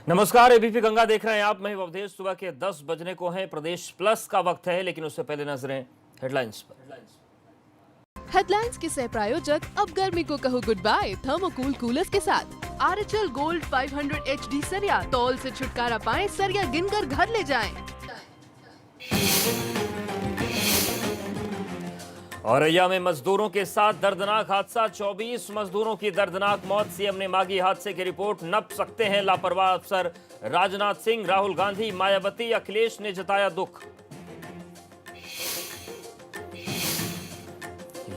नमस्कार, एबीपी गंगा देख रहे हैं आप। मैं अवधेश। सुबह के 10 बजने को है। प्रदेश प्लस का वक्त है, लेकिन उससे पहले नजरें हेडलाइंस पर। हेडलाइंस के सह प्रायोजक अब गर्मी को कहो गुड बाय थर्मोकूल कूलर्स के साथ। आरएचएल गोल्ड 500 HD सरिया, तौल से छुटकारा पाएं, सरिया गिनकर घर ले जाएं। औरैया में मजदूरों के साथ दर्दनाक हादसा, 24 मजदूरों की दर्दनाक मौत। सीएम ने मांगी हादसे की रिपोर्ट। नप सकते हैं लापरवाह अफसर। राजनाथ सिंह, राहुल गांधी, मायावती, अखिलेश ने जताया दुख।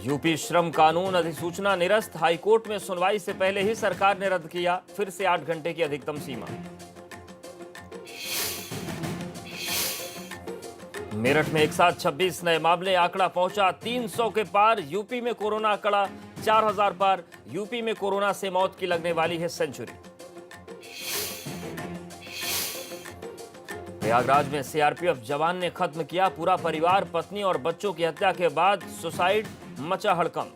यूपी श्रम कानून अधिसूचना निरस्त, हाईकोर्ट में सुनवाई से पहले ही सरकार ने रद्द किया। फिर से 8 घंटे की अधिकतम सीमा। मेरठ में एक साथ 26 नए मामले, आंकड़ा पहुंचा 300 के पार। यूपी में कोरोना आंकड़ा 4000 पार। यूपी में कोरोना से मौत की लगने वाली है सेंचुरी। प्रयागराज में सीआरपीएफ जवान ने खत्म किया पूरा परिवार। पत्नी और बच्चों की हत्या के बाद सुसाइड, मचा हड़कंप।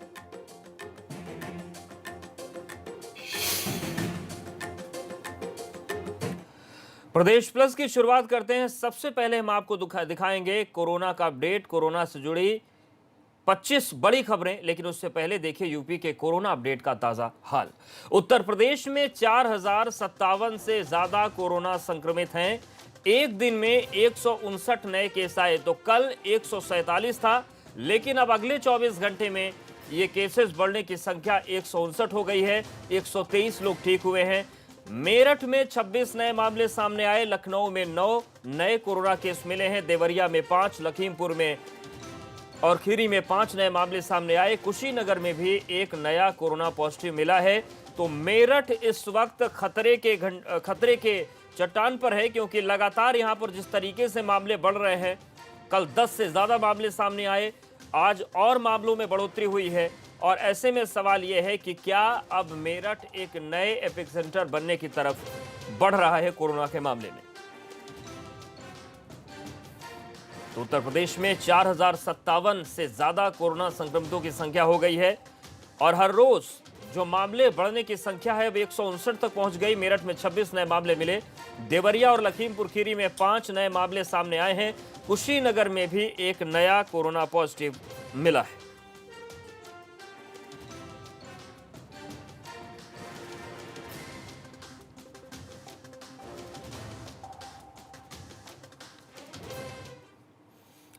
प्रदेश प्लस की शुरुआत करते हैं। सबसे पहले हम आपको दिखाएंगे कोरोना का अपडेट। कोरोना से जुड़ी 25 बड़ी खबरें, लेकिन उससे पहले देखिए यूपी के कोरोना अपडेट का ताजा हाल। उत्तर प्रदेश में 4057 से ज्यादा कोरोना संक्रमित हैं। एक दिन में 159 नए केस आए, तो कल 147 था, लेकिन अब अगले 24 घंटे में ये केसेस बढ़ने की संख्या 159 हो गई है। 123 लोग ठीक हुए हैं। मेरठ में 26 नए मामले सामने आए। लखनऊ में 9 नए कोरोना केस मिले हैं। देवरिया में 5, लखीमपुर में और खीरी में 5 नए मामले सामने आए। कुशीनगर में भी एक नया कोरोना पॉजिटिव मिला है। तो मेरठ इस वक्त खतरे के चट्टान पर है, क्योंकि लगातार यहां पर जिस तरीके से मामले बढ़ रहे हैं, कल 10 से ज्यादा मामले सामने आए, आज और मामलों में बढ़ोतरी हुई है। और ऐसे में सवाल यह है कि क्या अब मेरठ एक नए एपिक सेंटर बनने की तरफ बढ़ रहा है कोरोना के मामले में। तो उत्तर प्रदेश में 4057 से ज्यादा कोरोना संक्रमितों की संख्या हो गई है और हर रोज जो मामले बढ़ने की संख्या है अब 159 तक पहुंच गई। मेरठ में 26 नए मामले मिले। देवरिया और लखीमपुर खीरी में 5 नए मामले सामने आए हैं। कुशीनगर में भी एक नया कोरोना पॉजिटिव मिला है।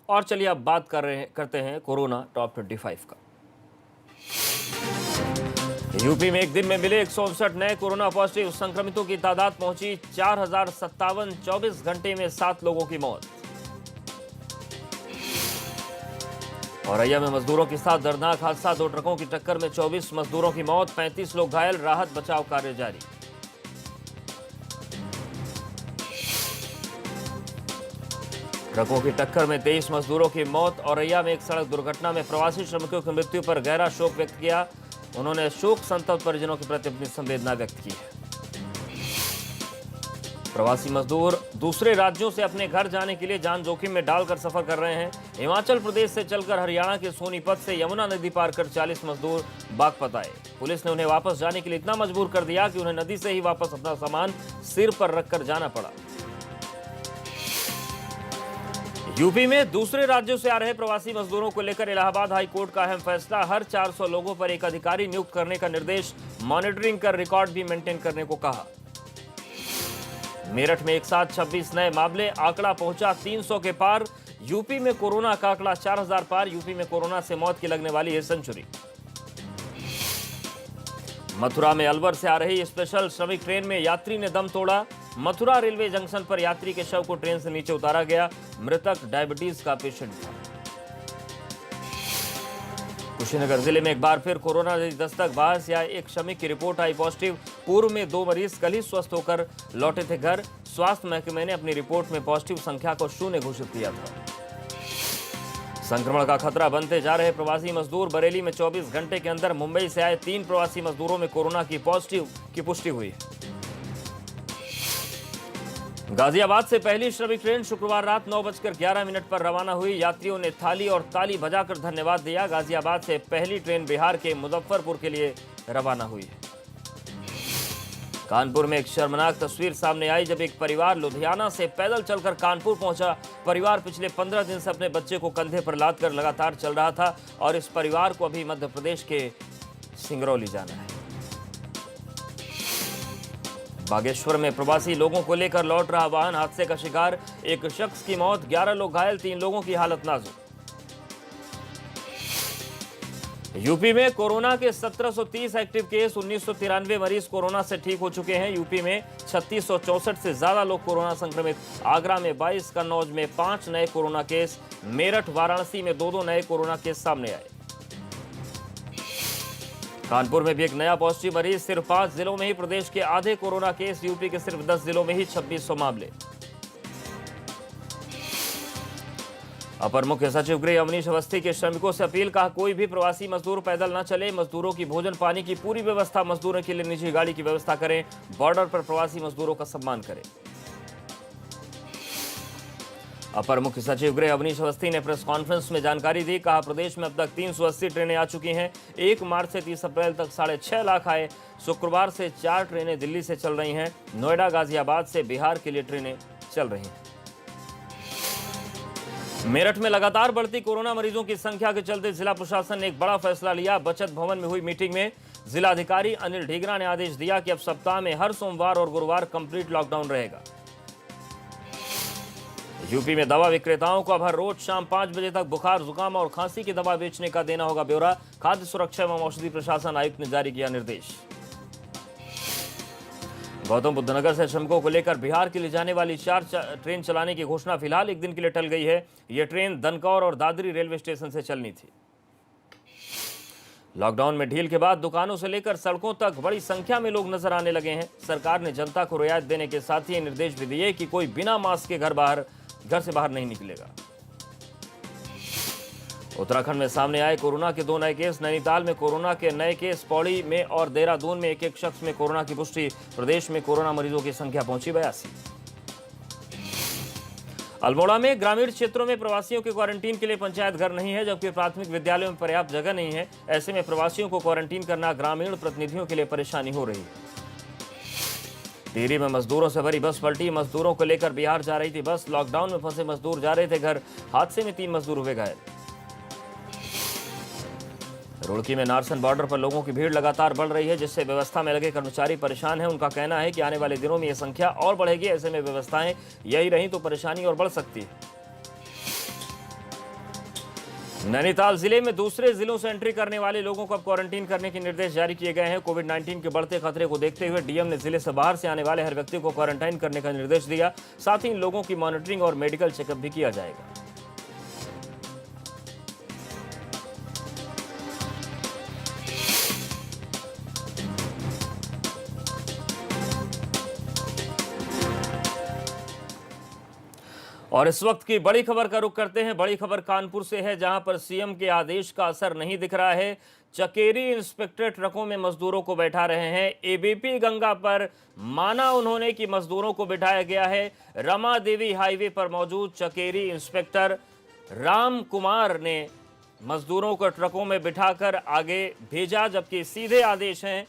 और चलिए अब बात करते हैं कोरोना टॉप 25 का। यूपी में एक दिन में मिले 159 नए कोरोना पॉजिटिव संक्रमितों की तादाद पहुंची 4057। 24 घंटे में 7 लोगों की मौत। औरैया में मजदूरों के साथ दर्दनाक हादसा, 2 ट्रकों की टक्कर में 24 मजदूरों की मौत, 35 लोग घायल। राहत बचाव कार्य जारी। ट्रकों की टक्कर में 23 मजदूरों की मौत। औरैया में एक सड़क दुर्घटना में प्रवासी श्रमिकों की मृत्यु पर गहरा शोक व्यक्त किया। उन्होंने शोक संतप्त परिजनों के प्रति अपनी संवेदना व्यक्त की है। प्रवासी मजदूर दूसरे राज्यों से अपने घर जाने के लिए जान जोखिम में डालकर सफर कर रहे हैं। हिमाचल प्रदेश से चलकर हरियाणा के सोनीपत से यमुना नदी पार कर 40 मजदूर बागपत आए। पुलिस ने उन्हें वापस जाने के लिए इतना मजबूर कर दिया कि उन्हें नदी से ही वापस अपना सामान सिर पर रखकर जाना पड़ा। यूपी में दूसरे राज्यों से आ रहे प्रवासी मजदूरों को लेकर इलाहाबाद हाई कोर्ट का अहम फैसला। हर 400 लोगों पर एक अधिकारी नियुक्त करने का निर्देश। मॉनिटरिंग कर रिकॉर्ड भी मेंटेन करने को कहा। मेरठ में एक साथ 26 नए मामले, आंकड़ा पहुंचा 300 के पार। यूपी में कोरोना का आंकड़ा 4000 पार। यूपी में कोरोना से मौत की लगने वाली है सेंचुरी। मथुरा में अलवर से आ रही स्पेशल श्रमिक ट्रेन में यात्री ने दम तोड़ा। मथुरा रेलवे जंक्शन पर यात्री के शव को ट्रेन से नीचे उतारा गया। मृतक डायबिटीज का पेशेंट था। कुशीनगर जिले में एक बार फिर कोरोना दस्तक। बाहर से आए एक श्रमिक की रिपोर्ट आई पॉजिटिव। पूर्व में 2 मरीज कल ही स्वस्थ होकर लौटे थे घर। स्वास्थ्य महकमे ने अपनी रिपोर्ट में पॉजिटिव संख्या को 0 घोषित किया था। संक्रमण का खतरा बनते जा रहे प्रवासी मजदूर। बरेली में 24 घंटे के अंदर मुंबई से आए 3 प्रवासी मजदूरों में कोरोना की पुष्टि हुई है। गाजियाबाद से पहली श्रमिक ट्रेन शुक्रवार रात 9:11 पर रवाना हुई। यात्रियों ने थाली और ताली बजाकर धन्यवाद दिया। गाजियाबाद से पहली ट्रेन बिहार के मुजफ्फरपुर के लिए रवाना हुई है। कानपुर में एक शर्मनाक तस्वीर सामने आई जब एक परिवार लुधियाना से पैदल चलकर कानपुर पहुंचा। परिवार पिछले 15 दिन से अपने बच्चे को कंधे पर लाद कर लगातार चल रहा था और इस परिवार को अभी मध्य प्रदेश के सिंगरौली जाना है। बागेश्वर में प्रवासी लोगों को लेकर लौट रहा वाहन हादसे का शिकार, एक शख्स की मौत, 11 लोग घायल, 3 लोगों की हालत नाजुक। यूपी में कोरोना के 1730 एक्टिव केस, 1993 मरीज कोरोना से ठीक हो चुके हैं। यूपी में 3664 से ज्यादा लोग कोरोना संक्रमित। आगरा में 22, कन्नौज में 5 नए कोरोना केस, मेरठ वाराणसी में 2 नए कोरोना केस सामने आए। कानपुर में भी एक नया पॉजिटिव मरीज, सिर्फ 5 जिलों में ही प्रदेश के आधे कोरोना केस, यूपी के सिर्फ 10 जिलों में ही 2600 मामले। अपर मुख्य सचिव गृह अवनीश अवस्थी के श्रमिकों से अपील, कहा कोई भी प्रवासी मजदूर पैदल न चले, मजदूरों की भोजन पानी की पूरी व्यवस्था, मजदूरों के लिए निजी गाड़ी की व्यवस्था करें, बॉर्डर पर प्रवासी मजदूरों का सम्मान करें। अपर मुख्य सचिव गृह अवनीश अवस्थी ने प्रेस कॉन्फ्रेंस में जानकारी दी, कहा प्रदेश में अब तक 380 ट्रेनें आ चुकी हैं। 1 मार्च से 30 अप्रैल तक 6.5 लाख आए। शुक्रवार से 4 ट्रेनें दिल्ली से चल रही हैं। नोएडा गाजियाबाद से बिहार के लिए ट्रेनें चल रही हैं। मेरठ में लगातार बढ़ती कोरोना मरीजों की संख्या के चलते जिला प्रशासन ने एक बड़ा फैसला लिया। बचत भवन में हुई मीटिंग में जिलाधिकारी अनिल ढीगरा ने आदेश दिया कि अब सप्ताह में हर सोमवार और गुरुवार कंप्लीट लॉकडाउन रहेगा। यूपी में दवा विक्रेताओं को अब हर रोज शाम 5 बजे तक बुखार, जुकाम और खांसी की दवा बेचने का देना होगा ब्यौरा। खाद्य सुरक्षा एवं औषधि प्रशासन आयुक्त ने जारी किया निर्देश। गौतम बुद्ध नगर से श्रमिकों को लेकर बिहार के लिए जाने वाली 4 ट्रेन चलाने की घोषणा फिलहाल एक दिन के लिए टल गई है। यह ट्रेन दनकौर और दादरी रेलवे स्टेशन से चलनी थी। लॉकडाउन में ढील के बाद दुकानों से लेकर सड़कों तक बड़ी संख्या में लोग नजर आने लगे हैं। सरकार ने जनता को रियायत देने के साथ ही निर्देश भी दिए कि कोई बिना मास्क के घर से बाहर नहीं निकलेगा। उत्तराखंड में सामने आए कोरोना के 2 नए केस। नैनीताल में कोरोना के नए केस, पौड़ी में और देहरादून में एक शख्स में कोरोना की पुष्टि। प्रदेश में कोरोना मरीजों की संख्या पहुंची 82। अल्मोड़ा में ग्रामीण क्षेत्रों में प्रवासियों के क्वारंटीन के लिए पंचायत घर नहीं है, जबकि प्राथमिक विद्यालयों में पर्याप्त जगह नहीं है। ऐसे में प्रवासियों को क्वारंटीन करना ग्रामीण प्रतिनिधियों के लिए परेशानी हो रही है। टिहरी में मजदूरों से भरी बस पलटी, मजदूरों को लेकर बिहार जा रही थी बस। लॉकडाउन में फंसे मजदूर जा रहे थे घर, हादसे में 3 मजदूर हुए घायल। रुड़की में नारसन बॉर्डर पर लोगों की भीड़ लगातार बढ़ रही है, जिससे व्यवस्था में लगे कर्मचारी परेशान हैं। उनका कहना है कि आने वाले दिनों में यह संख्या और बढ़ेगी। ऐसे में व्यवस्थाएं यही रही तो परेशानी और बढ़ सकती है। नैनीताल जिले में दूसरे जिलों से एंट्री करने वाले लोगों को अब क्वारंटीन करने के निर्देश जारी किए गए हैं। कोविड-19 के बढ़ते खतरे को देखते हुए डीएम ने जिले से बाहर से आने वाले हर व्यक्ति को क्वारंटाइन करने का निर्देश दिया। साथ ही इन लोगों की मॉनिटरिंग और मेडिकल चेकअप भी किया जाएगा। और इस वक्त की बड़ी खबर का रुख करते हैं। बड़ी खबर कानपुर से है, जहां पर सीएम के आदेश का असर नहीं दिख रहा है। चकेरी इंस्पेक्टर ट्रकों में मजदूरों को बैठा रहे हैं। एबीपी गंगा पर माना उन्होंने कि मजदूरों को बिठाया गया है। रमा देवी हाईवे पर मौजूद चकेरी इंस्पेक्टर राम कुमार ने मजदूरों को ट्रकों में बिठाकर आगे भेजा, जबकि सीधे आदेश हैं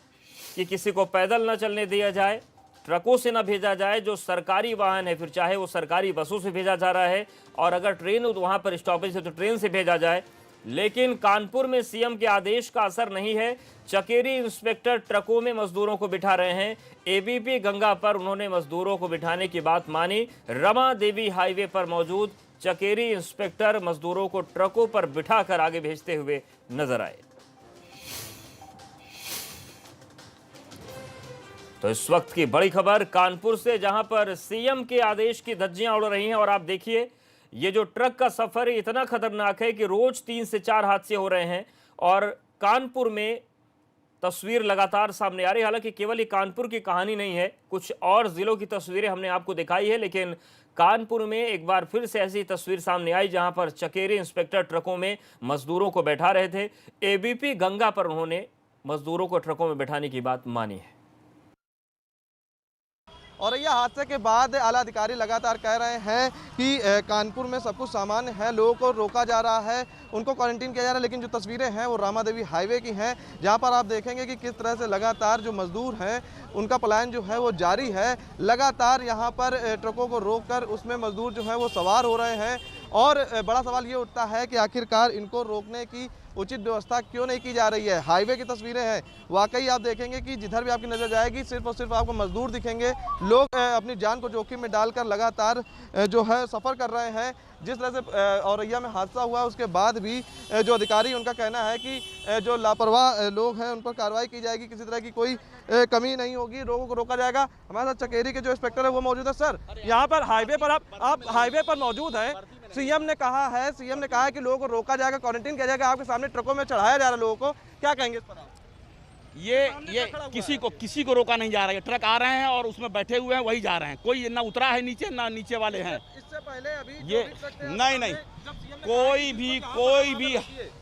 कि किसी को पैदल न चलने दिया जाए, ट्रकों से न भेजा जाए। जो सरकारी वाहन है, फिर चाहे वो सरकारी बसों से भेजा जा रहा है, और अगर ट्रेन वहां पर स्टॉपेज है तो ट्रेन से भेजा जाए। लेकिन कानपुर में सीएम के आदेश का असर नहीं है। चकेरी इंस्पेक्टर ट्रकों में मजदूरों को बिठा रहे हैं। एबीपी गंगा पर उन्होंने मजदूरों को बिठाने की बात मानी। रमा देवी हाईवे पर मौजूद चकेरी इंस्पेक्टर मजदूरों को ट्रकों पर बिठाकर आगे भेजते हुए नजर आए। तो इस वक्त की बड़ी खबर कानपुर से, जहां पर सीएम के आदेश की धज्जियां उड़ रही हैं। और आप देखिए, ये जो ट्रक का सफर है इतना खतरनाक है कि रोज 3 से 4 हादसे हो रहे हैं। और कानपुर में तस्वीर लगातार सामने आ रही है। हालांकि केवल ये कानपुर की कहानी नहीं है, कुछ और जिलों की तस्वीरें हमने आपको दिखाई है, लेकिन कानपुर में एक बार फिर से ऐसी तस्वीर सामने आई, जहां पर चकेरी इंस्पेक्टर ट्रकों में मजदूरों को बैठा रहे थे। एबीपी गंगा पर उन्होंने मजदूरों को ट्रकों में बैठाने की बात मानी है। औरैया हादसे के बाद आला अधिकारी लगातार कह रहे हैं कि कानपुर में सब कुछ सामान्य है, लोगों को रोका जा रहा है, उनको क्वारंटीन किया जा रहा है। लेकिन जो तस्वीरें हैं वो रामा देवी हाईवे की हैं, जहां पर आप देखेंगे कि किस तरह से लगातार जो मजदूर हैं उनका पलायन जो है वो जारी है। लगातार यहां पर ट्रकों को रोककर उसमें मजदूर जो है वो सवार हो रहे हैं और बड़ा सवाल ये उठता है कि आखिरकार इनको रोकने की उचित व्यवस्था क्यों नहीं की जा रही है। हाईवे की तस्वीरें हैं, वाकई आप देखेंगे कि जिधर भी आपकी नज़र जाएगी सिर्फ और सिर्फ आपको मजदूर दिखेंगे। लोग अपनी जान को जोखिम में डालकर लगातार जो है सफ़र कर रहे हैं। जिस तरह से औरैया में हादसा हुआ उसके बाद भी जो अधिकारी उनका कहना है कि जो लापरवाह लोग हैं उन पर कार्रवाई की जाएगी, किसी तरह की कोई कमी नहीं होगी, लोगों को रोका जाएगा। हमारे साथ चकेरी के जो इंस्पेक्टर है वो मौजूद है। सर, यहाँ पर हाईवे पर आप हाईवे पर मौजूद हैं। सीएम ने कहा है कि लोगों को रोका जाएगा, क्वारंटीन किया जाएगा, आपके सामने ट्रकों में चढ़ाया जा रहा है लोगों को, क्या कहेंगे इस पर आप? ये किसी को रोका नहीं जा रहा है। ट्रक आ रहे हैं और उसमें बैठे हुए हैं, वही जा रहे हैं। कोई ना उतरा है नीचे, ना नीचे वाले हैं। इससे पहले अभी ये नहीं कोई भी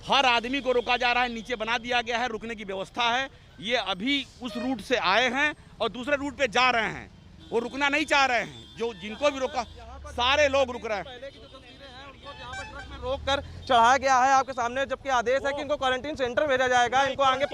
हर आदमी को रोका जा रहा है। नीचे बना दिया गया है, रुकने की व्यवस्था है। ये अभी उस रूट से आए हैं और दूसरे रूट पे जा रहे हैं, वो रुकना नहीं चाह रहे हैं। जो जिनको भी रोका, सारे लोग रुक रहे हैं। रोक कर चढ़ाया गया है आपके सामने, जबकि आदेश है कि इनको क्वारंटीन सेंटर भेजा जाएगा। इनको आगे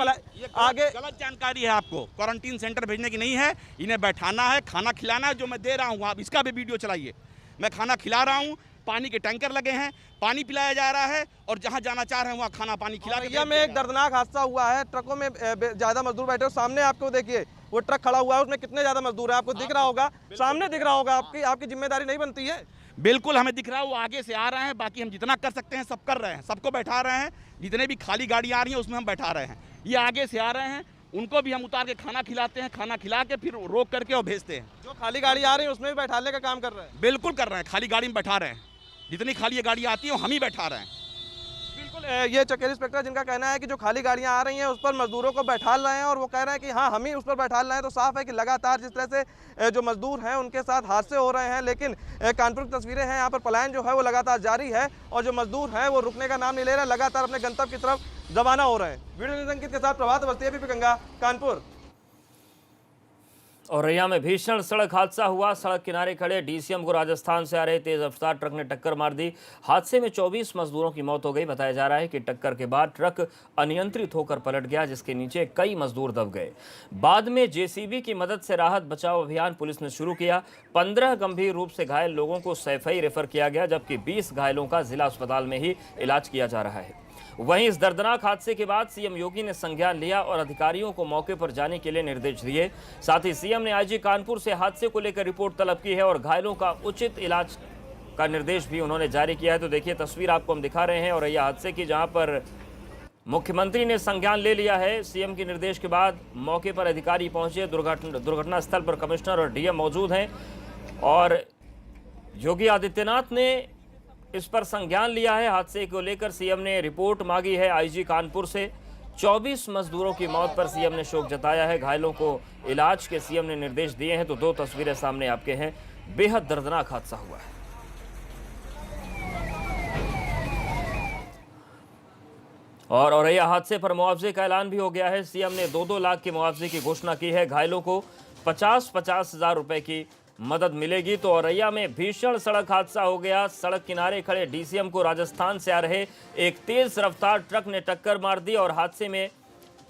गलत जानकारी है। आपको क्वारंटीन सेंटर भेजने की नहीं है, इन्हें बैठाना है, खाना खिलाना है। जो मैं दे रहा हूँ, आप इसका भी वीडियो चलाइए। मैं खाना खिला रहा हूँ, पानी के टैंकर लगे हैं, पानी पिलाया जा रहा है और जहाँ जाना चाह रहे हैं वहाँ खाना पानी खिला। औरैया में एक दर्दनाक हादसा हुआ है, ट्रकों में ज्यादा मजदूर बैठे हो। सामने आपको देखिए वो ट्रक खड़ा हुआ है, उसमें कितने ज्यादा मजदूर है आपको दिख रहा होगा, सामने दिख रहा होगा। आपकी जिम्मेदारी नहीं बनती है? बिल्कुल हमें दिख रहा है, वो आगे से आ रहे हैं। बाकी हम जितना कर सकते हैं सब कर रहे हैं, सबको बैठा रहे हैं। जितने भी खाली गाड़ियाँ आ रही हैं उसमें हम बैठा रहे हैं। ये आगे से आ रहे हैं, उनको भी हम उतार के खाना खिलाते हैं, खाना खिला के फिर रोक करके और भेजते हैं। जो खाली गाड़ी आ रही है उसमें भी बैठाने का काम कर रहे हैं? बिल्कुल कर रहे हैं, खाली गाड़ी में बैठा रहे हैं। जितनी खाली गाड़ी आती है हम ही बैठा रहे हैं। बिल्कुल, ये चकेरी इंस्पेक्टर जिनका कहना है कि जो खाली गाड़ियां आ रही हैं उस पर मजदूरों को बैठाल रहे हैं और वो कह रहे हैं कि हाँ हम ही उस पर बैठाल रहे हैं। तो साफ है कि लगातार जिस तरह से जो मजदूर हैं उनके साथ हादसे हो रहे हैं। लेकिन कानपुर की तस्वीरें हैं, यहाँ पर पलायन जो है वो लगातार जारी है और जो मजदूर हैं वो रुकने का नाम नहीं ले रहे हैं, लगातार अपने गंतव्य की तरफ रवाना हो रहे हैं। वीडियो अंकित के साथ प्रभात अवस्थी, एबीपी गंगा, कानपुर। औरैया में भीषण सड़क हादसा हुआ। सड़क किनारे खड़े डीसीएम को राजस्थान से आ रहे तेज रफ्तार ट्रक ने टक्कर मार दी। हादसे में 24 मजदूरों की मौत हो गई। बताया जा रहा है कि टक्कर के बाद ट्रक अनियंत्रित होकर पलट गया, जिसके नीचे कई मजदूर दब गए। बाद में जेसीबी की मदद से राहत बचाव अभियान पुलिस ने शुरू किया। 15 गंभीर रूप से घायल लोगों को सैफई रेफर किया गया, जबकि 20 घायलों का जिला अस्पताल में ही इलाज किया जा रहा है। वहीं इस दर्दनाक हादसे के बाद सीएम योगी ने संज्ञान लिया और अधिकारियों को मौके पर जाने के लिए निर्देश दिए। साथ ही सीएम ने आईजी कानपुर से हादसे को लेकर रिपोर्ट तलब की है और घायलों का उचित इलाज का निर्देश भी उन्होंने जारी किया है। तो देखिए तस्वीर आपको हम दिखा रहे हैं और यह हादसे की, जहां पर मुख्यमंत्री ने संज्ञान ले लिया है। सीएम के निर्देश के बाद मौके पर अधिकारी पहुंचे। दुर्घटना स्थल पर कमिश्नर और डीएम मौजूद हैं और योगी आदित्यनाथ ने इस पर संज्ञान लिया है। हादसे को लेकर सीएम ने रिपोर्ट मांगी है आईजी कानपुर से। 24 मजदूरों की मौत पर सीएम ने शोक जताया है। घायलों को इलाज के सीएम ने निर्देश दिए हैं। तो दो तस्वीरें सामने आपके हैं। बेहद दर्दनाक हादसा हुआ है। और औरैया हादसे पर मुआवजे का ऐलान भी हो गया है। सीएम ने 2-2 लाख के मुआवजे की घोषणा की है। घायलों को 50-50 हजार रुपए की मदद मिलेगी। तो औरैया में भीषण सड़क हादसा हो गया। सड़क किनारे खड़े डीसीएम को राजस्थान से आ रहे एक तेज रफ्तार ट्रक ने टक्कर मार दी और हादसे में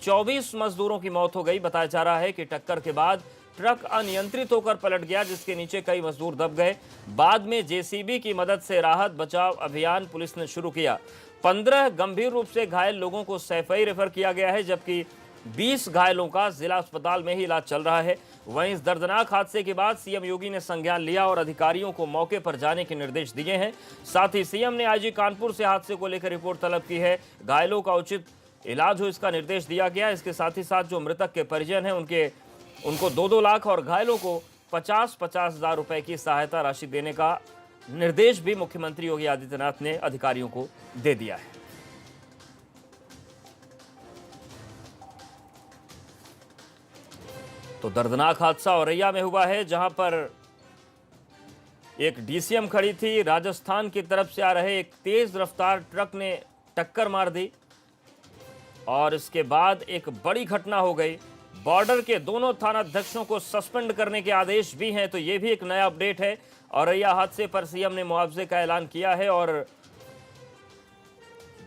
24 मजदूरों की मौत हो गई। बताया जा रहा है कि टक्कर के बाद ट्रक अनियंत्रित होकर पलट गया, जिसके नीचे कई मजदूर दब गए। बाद में जेसीबी की मदद से राहत बचाव अभियान पुलिस ने शुरू किया। 15 गंभीर रूप से घायल लोगों को सैफई रेफर किया गया है, जबकि 20 घायलों का जिला अस्पताल में ही इलाज चल रहा है। वहीं इस दर्दनाक हादसे के बाद सीएम योगी ने संज्ञान लिया और अधिकारियों को मौके पर जाने के निर्देश दिए हैं। साथ ही सीएम ने आईजी कानपुर से हादसे को लेकर रिपोर्ट तलब की है। घायलों का उचित इलाज हो इसका निर्देश दिया गया। इसके साथ ही साथ जो मृतक के परिजन हैं उनको 2-2 लाख और घायलों को 50-50 हजार रुपए की सहायता राशि देने का निर्देश भी मुख्यमंत्री योगी आदित्यनाथ ने अधिकारियों को दे दिया है। तो दर्दनाक हादसा औरैया में हुआ है, जहां पर एक डीसीएम खड़ी थी। राजस्थान की तरफ से आ रहे एक तेज रफ्तार ट्रक ने टक्कर मार दी और इसके बाद एक बड़ी घटना हो गई। बॉर्डर के दोनों थानाध्यक्षों को सस्पेंड करने के आदेश भी हैं, तो ये भी एक नया अपडेट है। औरैया हादसे पर सीएम ने मुआवजे का ऐलान किया है और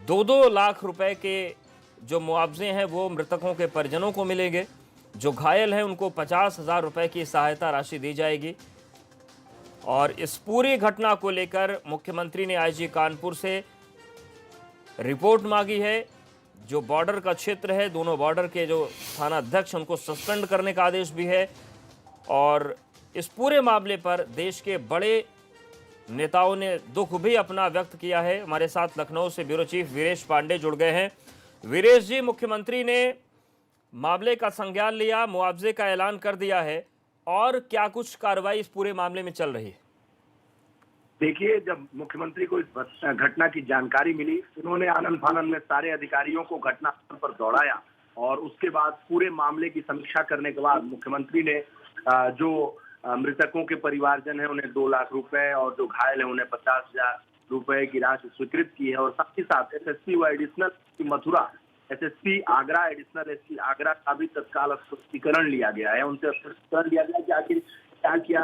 2-2 लाख रुपए के जो मुआवजे हैं वो मृतकों के परिजनों को मिलेंगे। जो घायल हैं उनको 50,000 रुपए की सहायता राशि दी जाएगी। और इस पूरी घटना को लेकर मुख्यमंत्री ने आईजी कानपुर से रिपोर्ट मांगी है। जो बॉर्डर का क्षेत्र है, दोनों बॉर्डर के जो थानाध्यक्ष उनको सस्पेंड करने का आदेश भी है। और इस पूरे मामले पर देश के बड़े नेताओं ने दुख भी अपना व्यक्त किया है। हमारे साथ लखनऊ से ब्यूरो चीफ वीरेश पांडे जुड़ गए हैं। वीरेश जी, मुख्यमंत्री ने मामले का संज्ञान लिया, मुआवजे का ऐलान कर दिया है, और क्या कुछ कार्रवाई इस पूरे मामले में चल रही है? देखिए, जब मुख्यमंत्री को इस घटना की जानकारी मिली, उन्होंने आनंद फानंद में सारे अधिकारियों को घटनास्थल पर दौड़ाया और उसके बाद पूरे मामले की समीक्षा करने के बाद मुख्यमंत्री ने जो मृतकों के परिवारजन है उन्हें 2 लाख रुपए और जो घायल है उन्हें 50,000 रुपए की राशि स्वीकृत की है। और साथ ही साथ एसएसपी व additional Mathura, SSP Agra, additional SP Agra का भी तत्काल स्पष्टीकरण लिया गया है। उनसे स्पष्टीकरण लिया गया कि आखिर क्या किया,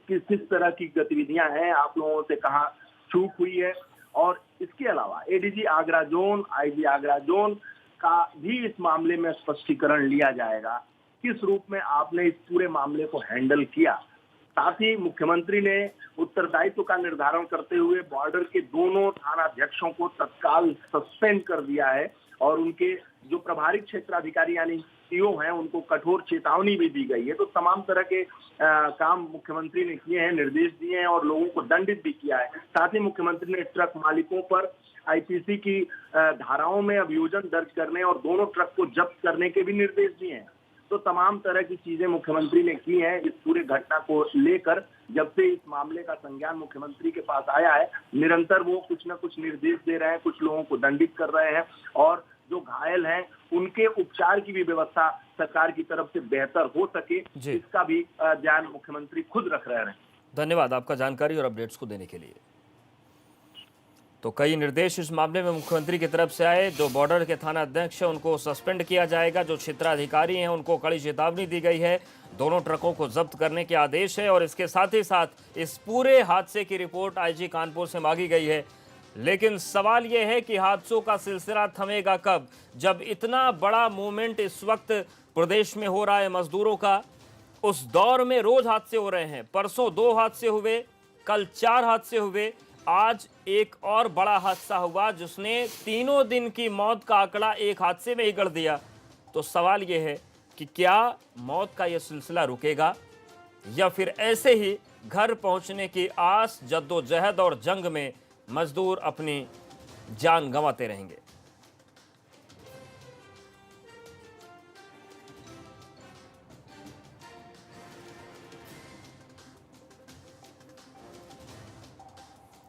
किस तरह की गतिविधियां हैं, आप लोगों से कहाँ चूक हुई है। और इसके अलावा ADG Agra zone, IG Agra zone का भी इस मामले में स्पष्टीकरण लिया जाएगा, किस रूप में आपने इस पूरे मामले को हैंडल किया। साथ ही मुख्यमंत्री ने उत्तरदायित्व का निर्धारण करते हुए बॉर्डर के दोनों थानाध्यक्षों को तत्काल सस्पेंड कर दिया है और उनके जो प्रभारी क्षेत्राधिकारी यानी सीओ हैं उनको कठोर चेतावनी भी दी गई है। तो तमाम तरह के काम मुख्यमंत्री ने किए हैं, निर्देश दिए हैं और लोगों को दंडित भी किया है। साथ ही मुख्यमंत्री ने ट्रक मालिकों पर आईपीसी की धाराओं में अभियोजन दर्ज करने और दोनों ट्रक को जब्त करने के भी निर्देश दिए हैं। तो तमाम तरह की चीजें मुख्यमंत्री ने की हैं इस पूरे घटना को लेकर। जब से इस मामले का संज्ञान मुख्यमंत्री के पास आया है, निरंतर वो कुछ न कुछ निर्देश दे रहे हैं, कुछ लोगों को दंडित कर रहे हैं और जो घायल हैं उनके उपचार की भी व्यवस्था सरकार की तरफ से बेहतर हो सके, इसका भी ध्यान मुख्यमंत्री खुद रख रहे हैं। धन्यवाद आपका जानकारी और अपडेट्स को देने के लिए। तो कई निर्देश इस मामले में मुख्यमंत्री की तरफ से आए। जो बॉर्डर के थाना अध्यक्ष हैं उनको सस्पेंड किया जाएगा, जो क्षेत्राधिकारी हैं उनको कड़ी चेतावनी दी गई है, दोनों ट्रकों को जब्त करने के आदेश है और इसके साथ ही साथ इस पूरे हादसे की रिपोर्ट आईजी कानपुर से मांगी गई है। लेकिन सवाल यह है कि हादसों का सिलसिला थमेगा कब, जब इतना बड़ा मूवमेंट इस वक्त प्रदेश में हो रहा है मजदूरों का। उस दौर में रोज हादसे हो रहे हैं। परसों 2 हादसे हुए, कल 4 हादसे हुए, आज एक और बड़ा हादसा हुआ जिसने 3 दिन की मौत का आंकड़ा एक हादसे में ही गढ़ दिया। तो सवाल यह है कि क्या मौत का यह सिलसिला रुकेगा या फिर ऐसे ही घर पहुंचने की आस, जद्दोजहद और जंग में मजदूर अपनी जान गंवाते रहेंगे।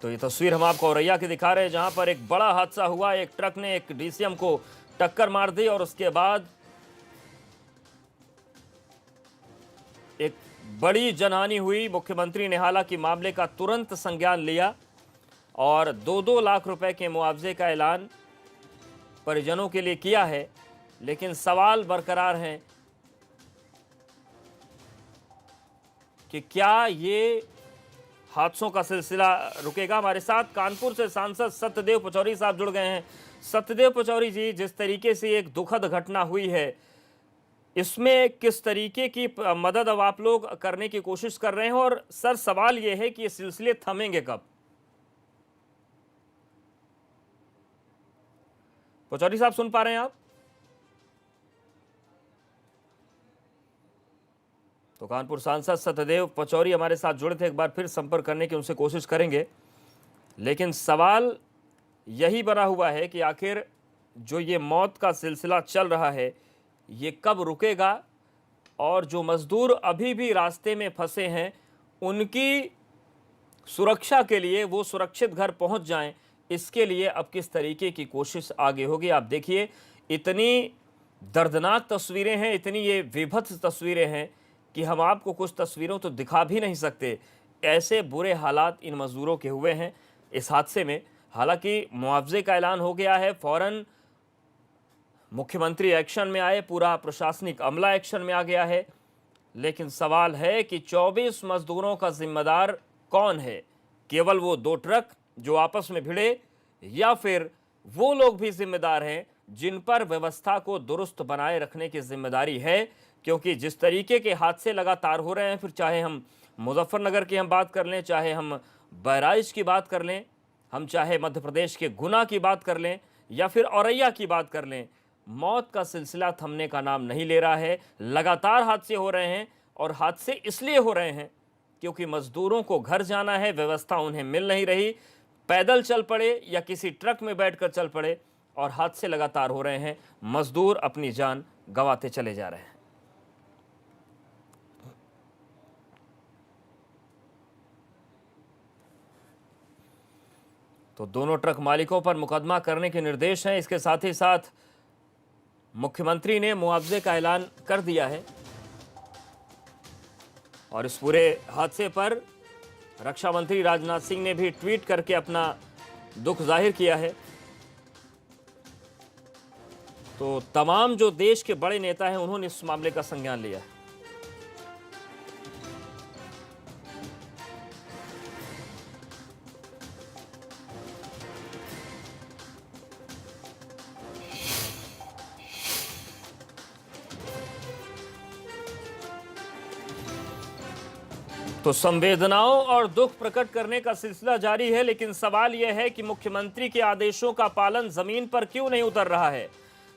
तो ये तस्वीर हम आपको औरैया की दिखा रहे हैं जहां पर एक बड़ा हादसा हुआ। एक ट्रक ने एक डीसीएम को टक्कर मार दी और उसके बाद एक बड़ी जनहानि हुई। मुख्यमंत्री ने हालांकि मामले का तुरंत संज्ञान लिया और 2-2 लाख रुपए के मुआवजे का ऐलान परिजनों के लिए किया है। लेकिन सवाल बरकरार हैं कि क्या ये हादसों का सिलसिला रुकेगा। हमारे साथ कानपुर से सांसद सत्यदेव पचौरी साहब जुड़ गए हैं। सत्यदेव पचौरी जी, जिस तरीके से एक दुखद घटना हुई है, इसमें किस तरीके की मदद अब आप लोग करने की कोशिश कर रहे हैं और सर सवाल यह है कि ये सिलसिले थमेंगे कब? पचौरी साहब सुन पा रहे हैं आप? तो कानपुर सांसद सत्यदेव पचौरी हमारे साथ जुड़े थे, एक बार फिर संपर्क करने की उनसे कोशिश करेंगे। लेकिन सवाल यही बना हुआ है कि आखिर जो ये मौत का सिलसिला चल रहा है ये कब रुकेगा और जो मजदूर अभी भी रास्ते में फंसे हैं उनकी सुरक्षा के लिए वो सुरक्षित घर पहुंच जाएं, इसके लिए अब किस तरीके की कोशिश आगे होगी। आप देखिए, इतनी दर्दनाक तस्वीरें हैं, इतनी ये विभत्स तस्वीरें हैं कि हम आपको कुछ तस्वीरों तो दिखा भी नहीं सकते। ऐसे बुरे हालात इन मजदूरों के हुए हैं इस हादसे में। हालांकि मुआवजे का ऐलान हो गया है, फौरन मुख्यमंत्री एक्शन में आए, पूरा प्रशासनिक अमला एक्शन में आ गया है, लेकिन सवाल है कि 24 मजदूरों का जिम्मेदार कौन है? केवल वो 2 ट्रक जो आपस में भिड़े, या फिर वो लोग भी जिम्मेदार हैं जिन पर व्यवस्था को दुरुस्त बनाए रखने की जिम्मेदारी है? क्योंकि जिस तरीके के हादसे लगातार हो रहे हैं, फिर चाहे हम मुजफ्फरनगर की हम बात कर लें, चाहे हम बहराइच की बात कर लें, हम चाहे मध्य प्रदेश के गुना की बात कर लें, या फिर औरैया की बात कर लें, मौत का सिलसिला थमने का नाम नहीं ले रहा है। लगातार हादसे हो रहे हैं, और हादसे इसलिए हो रहे हैं क्योंकि मजदूरों को घर जाना है, व्यवस्था उन्हें मिल नहीं रही, पैदल चल पड़े या किसी ट्रक में बैठकर चल पड़े, और हादसे लगातार हो रहे हैं। मजदूर अपनी जान गंवाते चले जा रहे हैं। तो दोनों ट्रक मालिकों पर मुकदमा करने के निर्देश हैं। इसके साथ ही साथ मुख्यमंत्री ने मुआवजे का ऐलान कर दिया है, और इस पूरे हादसे पर रक्षा मंत्री राजनाथ सिंह ने भी ट्वीट करके अपना दुख जाहिर किया है। तो तमाम जो देश के बड़े नेता हैं, उन्होंने इस मामले का संज्ञान लिया है। तो संवेदनाओं और दुख प्रकट करने का सिलसिला जारी है, लेकिन सवाल यह है कि मुख्यमंत्री के आदेशों का पालन जमीन पर क्यों नहीं उतर रहा है।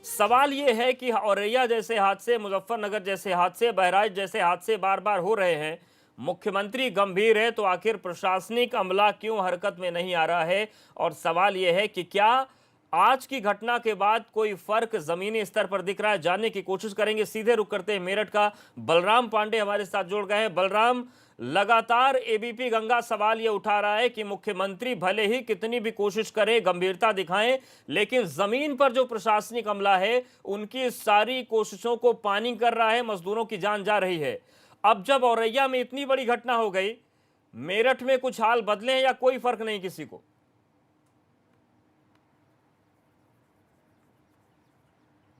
सवाल यह है कि औरैया जैसे हादसे, मुजफ्फरनगर जैसे हादसे, बहराइच जैसे हादसे बार बार हो रहे हैं, मुख्यमंत्री गंभीर है, तो आखिर प्रशासनिक अमला क्यों हरकत में नहीं आ रहा है? और सवाल यह है कि क्या आज की घटना के बाद कोई फर्क जमीनी स्तर पर दिख रहा है? जानने की कोशिश करेंगे। सीधे रुक करते हैं मेरठ का। बलराम पांडे हमारे साथ जुड़ गए हैं। बलराम, लगातार एबीपी गंगा सवाल यह उठा रहा है कि मुख्यमंत्री भले ही कितनी भी कोशिश करें, गंभीरता दिखाएं, लेकिन जमीन पर जो प्रशासनिक अमला है उनकी सारी कोशिशों को पानी कर रहा है, मजदूरों की जान जा रही है। अब जब औरैया में इतनी बड़ी घटना हो गई, मेरठ में कुछ हाल बदले या कोई फर्क नहीं किसी को?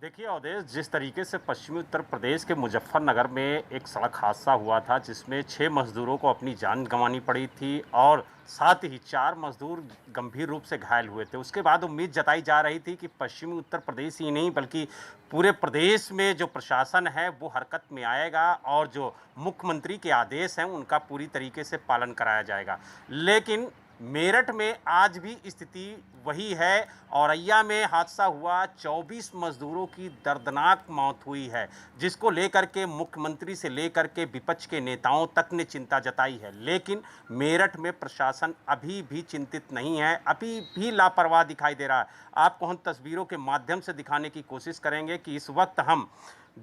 देखिए अवधेश, जिस तरीके से पश्चिमी उत्तर प्रदेश के मुजफ्फरनगर में एक सड़क हादसा हुआ था जिसमें 6 मजदूरों को अपनी जान गंवानी पड़ी थी और साथ ही 4 मजदूर गंभीर रूप से घायल हुए थे, उसके बाद उम्मीद जताई जा रही थी कि पश्चिमी उत्तर प्रदेश ही नहीं बल्कि पूरे प्रदेश में जो प्रशासन है वो हरकत में आएगा और जो मुख्यमंत्री के आदेश हैं उनका पूरी तरीके से पालन कराया जाएगा। लेकिन मेरठ में आज भी स्थिति वही है। औरैया में हादसा हुआ, 24 मजदूरों की दर्दनाक मौत हुई है, जिसको लेकर के मुख्यमंत्री से लेकर के विपक्ष के नेताओं तक ने चिंता जताई है। लेकिन मेरठ में प्रशासन अभी भी चिंतित नहीं है, अभी भी लापरवाह दिखाई दे रहा है। आपको हम तस्वीरों के माध्यम से दिखाने की कोशिश करेंगे कि इस वक्त हम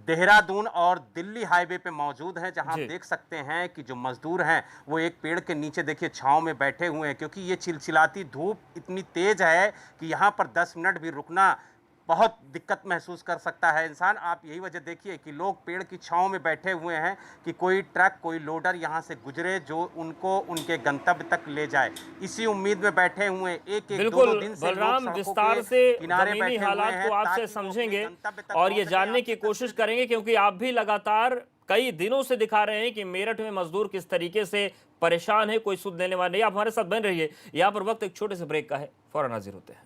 देहरादून और दिल्ली हाईवे पे मौजूद हैं, जहां आप देख सकते हैं कि जो मजदूर हैं वो एक पेड़ के नीचे देखिए छांव में बैठे हुए हैं, क्योंकि ये चिलचिलाती धूप इतनी तेज है कि यहां पर 10 मिनट भी रुकना बहुत दिक्कत महसूस कर सकता है इंसान। आप यही वजह देखिए कि लोग पेड़ की छांव में बैठे हुए हैं कि कोई ट्रक, कोई लोडर यहां से गुजरे जो उनको उनके गंतव्य तक ले जाए, इसी उम्मीद में बैठे हुए हैं। एक 2 दिन से बलराम, विस्तार से जमीनी हालात को आपसे समझेंगे और ये जानने की कोशिश करेंगे, क्योंकि आप भी लगातार कई दिनों से दिखा रहे हैं कि मेरठ में मजदूर किस तरीके से परेशान है, कोई सुध लेने वाला नहीं। आप हमारे साथ बन रहिए। यहाँ पर वक्त एक छोटे से ब्रेक का है, फौरन हाजिर होते हैं।